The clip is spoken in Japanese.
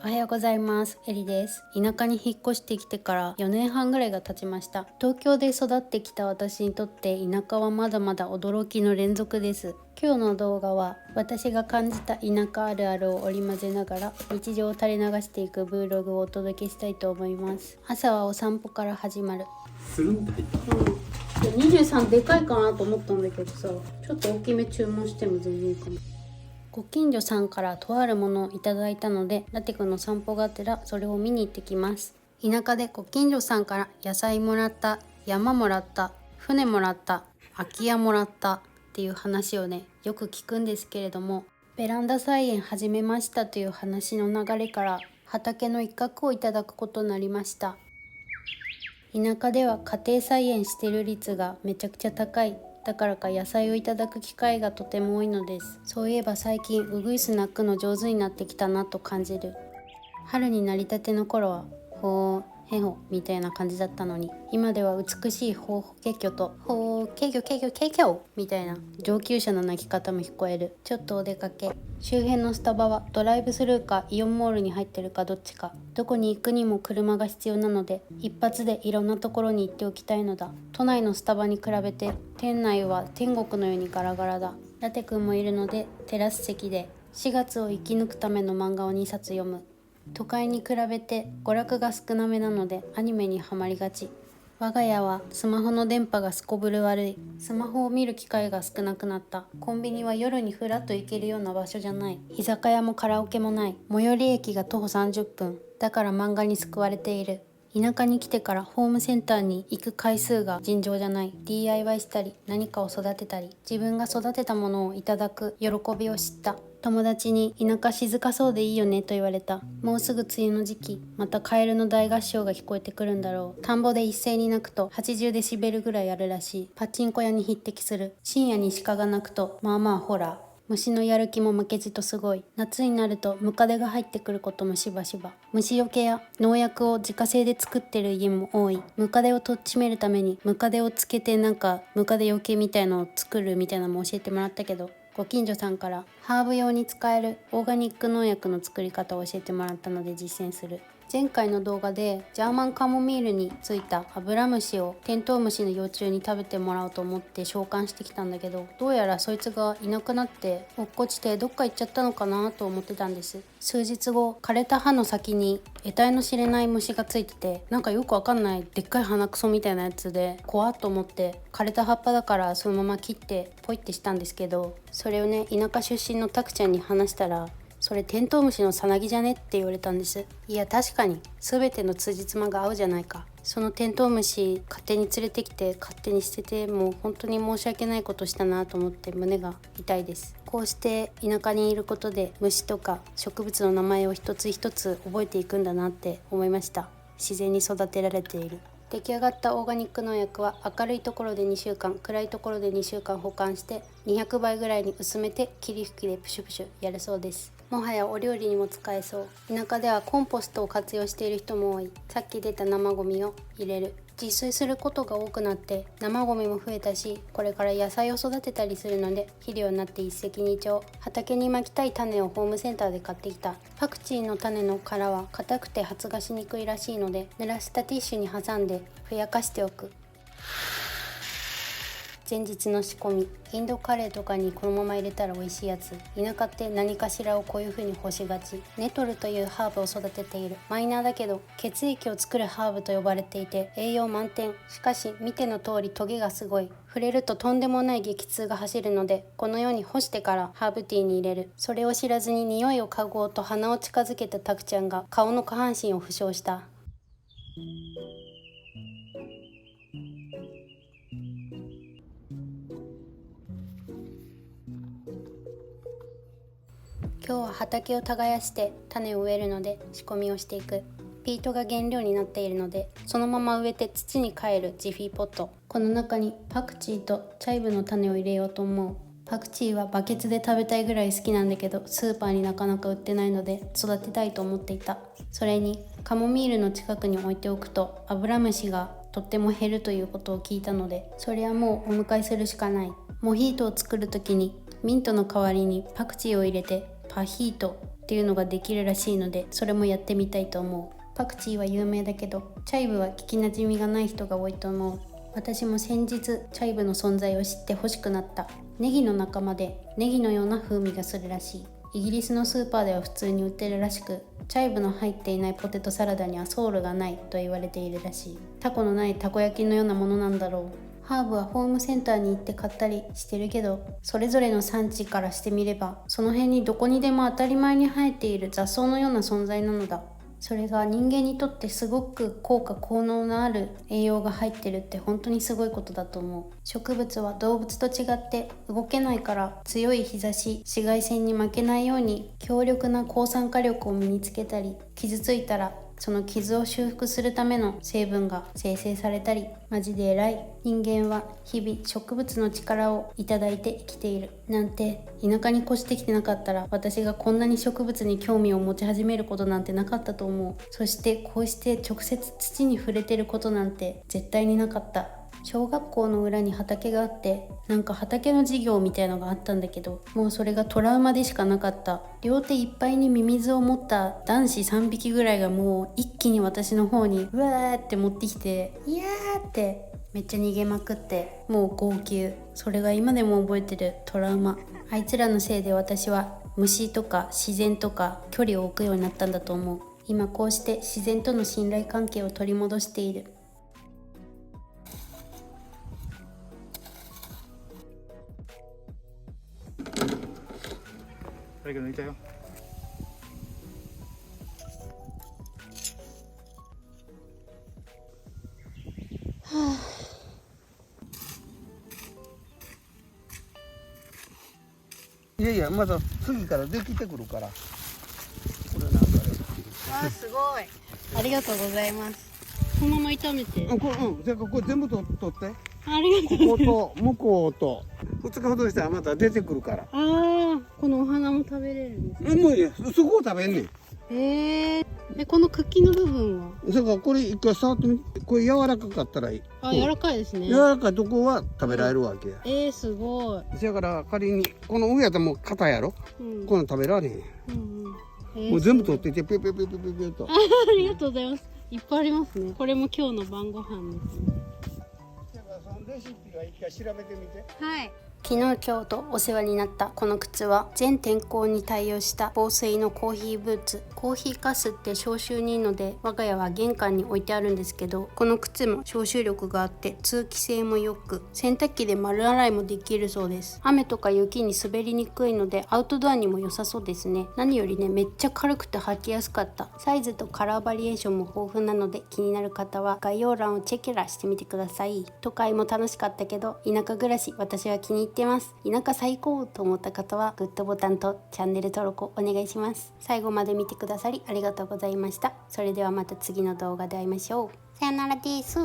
おはようございます。エリです。田舎に引っ越してきてから4年半ぐらいが経ちました。東京で育ってきた私にとって田舎はまだまだ驚きの連続です。今日の動画は私が感じた田舎あるあるを織り交ぜながら日常を垂れ流していく Vlog をお届けしたいと思います。朝はお散歩から始まる。スルンって入った。23でかいかなと思ったんだけどさ、ちょっと大きめ注文しても全然いいかな。ご近所さんからとあるものをいただいたので、ラテ君の散歩がてらそれを見に行ってきます。田舎でご近所さんから野菜もらった、山もらった、船もらった、空き家もらったっていう話をね、よく聞くんですけれども、ベランダ菜園始めましたという話の流れから畑の一角をいただくことになりました。田舎では家庭菜園してる率がめちゃくちゃ高い。だからか野菜をいただく機会がとても多いのです。そういえば最近ウグイス鳴くの上手になってきたなと感じる。春になりたての頃はほーへほみたいな感じだったのに、今では美しいほうほけきょとほーけぎょけぎょけぎょみたいな上級者の鳴き方も聞こえる。ちょっとお出かけ。周辺のスタバはドライブスルーかイオンモールに入ってるかどっちか。どこに行くにも車が必要なので一発でいろんなところに行っておきたいのだ。都内のスタバに比べて店内は天国のようにガラガラだ。ラテ君もいるのでテラス席で4月を生き抜くための漫画を2冊読む。都会に比べて娯楽が少なめなのでアニメにはまりがち。我が家はスマホの電波がすこぶる悪い。スマホを見る機会が少なくなった。コンビニは夜にふらっと行けるような場所じゃない。居酒屋もカラオケもない。最寄り駅が徒歩30分。だから漫画に救われている。田舎に来てからホームセンターに行く回数が尋常じゃない。 DIY したり何かを育てたり自分が育てたものをいただく喜びを知った。友達に田舎静かそうでいいよねと言われた。もうすぐ梅雨の時期、またカエルの大合唱が聞こえてくるんだろう。田んぼで一斉に鳴くと80デシベルぐらいあるらしい。パチンコ屋に匹敵する。深夜に鹿が鳴くとまあまあホラー。虫のやる気も負けじとすごい。夏になるとムカデが入ってくることもしばしば。虫除けや農薬を自家製で作ってる家も多い。ムカデをとっちめるためにムカデをつけてムカデ除けみたいのを作るみたいなのも教えてもらったけど、ご近所さんからハーブ用に使えるオーガニック農薬の作り方を教えてもらったので実践する。前回の動画でジャーマンカモミールについたアブラムシをテントウムシの幼虫に食べてもらおうと思って召喚してきたんだけど、どうやらそいつがいなくなって落っこちてどっか行っちゃったのかなと思ってたんです。数日後、枯れた葉の先に得体の知れない虫がついてて、なんかよくわかんないでっかい鼻くそみたいなやつで怖っと思って、枯れた葉っぱだからそのまま切ってポイってしたんですけど、それをね、田舎出身のタクちゃんに話したら、それテントウムシのさなぎじゃねって言われたんです。いや確かに全ての辻褄が合うじゃないか。そのテントウムシ勝手に連れてきて勝手に捨てて、もう本当に申し訳ないことしたなと思って胸が痛いです。こうして田舎にいることで虫とか植物の名前を一つ一つ覚えていくんだなって思いました。自然に育てられている。出来上がったオーガニック農薬は明るいところで2週間、暗いところで2週間保管して200倍ぐらいに薄めて霧吹きでプシュプシュやるそうです。もはやお料理にも使えそう。田舎ではコンポストを活用している人も多い。さっき出た生ゴミを入れる。自炊することが多くなって生ゴミも増えたし、これから野菜を育てたりするので肥料になって一石二鳥。畑にまきたい種をホームセンターで買ってきた。パクチーの種の殻は硬くて発芽しにくいらしいので、濡らしたティッシュに挟んでふやかしておく。前日の仕込み。インドカレーとかにこのまま入れたら美味しいやつ。田舎って何かしらをこういう風に干しがち。ネトルというハーブを育てている。マイナーだけど血液を作るハーブと呼ばれていて栄養満点。しかし見ての通りトゲがすごい。触れるととんでもない激痛が走るので、このように干してからハーブティーに入れる。それを知らずに匂いを嗅ごうと鼻を近づけたタクちゃんが顔の下半身を負傷した。今日は畑を耕して種を植えるので仕込みをしていく。ピートが原料になっているのでそのまま植えて土に帰るジフィーポット。この中にパクチーとチャイブの種を入れようと思う。パクチーはバケツで食べたいぐらい好きなんだけど、スーパーになかなか売ってないので育てたいと思っていた。それにカモミールの近くに置いておくとアブラムシがとっても減るということを聞いたので、それはもうお迎えするしかない。モヒートを作る時にミントの代わりにパクチーを入れてパヒートっっていうのができるらしいので、それもやってみたいと思う。パクチーは有名だけどチャイブは聞きなじみがない人が多いと思う。私も先日チャイブの存在を知って欲しくなった。ネギの仲間でネギのような風味がするらしい。イギリスのスーパーでは普通に売ってるらしく、チャイブの入っていないポテトサラダにはソウルがないと言われているらしい。タコのないたこ焼きのようなものなんだろう。ハーブはホームセンターに行って買ったりしてるけど、それぞれの産地からしてみればその辺にどこにでも当たり前に生えている雑草のような存在なのだ。それが人間にとってすごく効果効能のある栄養が入ってるって本当にすごいことだと思う。植物は動物と違って動けないから、強い日差し、紫外線に負けないように強力な抗酸化力を身につけたり、傷ついたらその傷を修復するための成分が生成されたり、マジで偉い。人間は日々植物の力をいただいて生きているなんて、田舎に越してきてなかったら私がこんなに植物に興味を持ち始めることなんてなかったと思う。そしてこうして直接土に触れてることなんて絶対になかった。小学校の裏に畑があって、なんか畑の授業みたいのがあったんだけど、もうそれがトラウマでしかなかった。両手いっぱいにミミズを持った男子3匹ぐらいがもう一気に私の方にうわーって持ってきて、いやーってめっちゃ逃げまくって、もう号泣。それが今でも覚えてるトラウマ。あいつらのせいで私は虫とか自然とか距離を置くようになったんだと思う。今こうして自然との信頼関係を取り戻している。だけど抜いたよ。いやいや、まだ次からできてくるから。これなんかわあ、すごい。ありがとうございます。このまま炒めて。これ、じゃあこれ全部取って。ありがとうございます。ここと向こうと2日ほどしたらまた出てくるから。ああ、このお花も食べれるんですか。もういいや、そこを食べんねん。この茎の部分は。だからこれ一回触ってみて。これ柔らかかったらいい。あ、柔らかいですね。柔らかいとこは食べられるわけや。すごい。だから仮にこの上やったらもう硬いやろ。この食べられへん。もう全部取ってて、ピュピュピュピュピュと。ありがとうございます。いっぱいありますね。これも今日の晩ご飯ですね。だからそのレシピは一回調べてみて。はい。昨日今日とお世話になったこの靴は全天候に対応した防水のコーヒーブーツ。コーヒーかすって消臭にいいので我が家は玄関に置いてあるんですけど、この靴も消臭力があって通気性もよく、洗濯機で丸洗いもできるそうです。雨とか雪に滑りにくいのでアウトドアにも良さそうですね。何よりね、めっちゃ軽くて履きやすかった。サイズとカラーバリエーションも豊富なので気になる方は概要欄をチェケラしてみてください。都会も楽しかったけど田舎暮らし私は気に入ってます。田舎最高と思った方はグッドボタンとチャンネル登録をお願いします。最後まで見てくださりありがとうございました。それではまた次の動画で会いましょう。さよならです。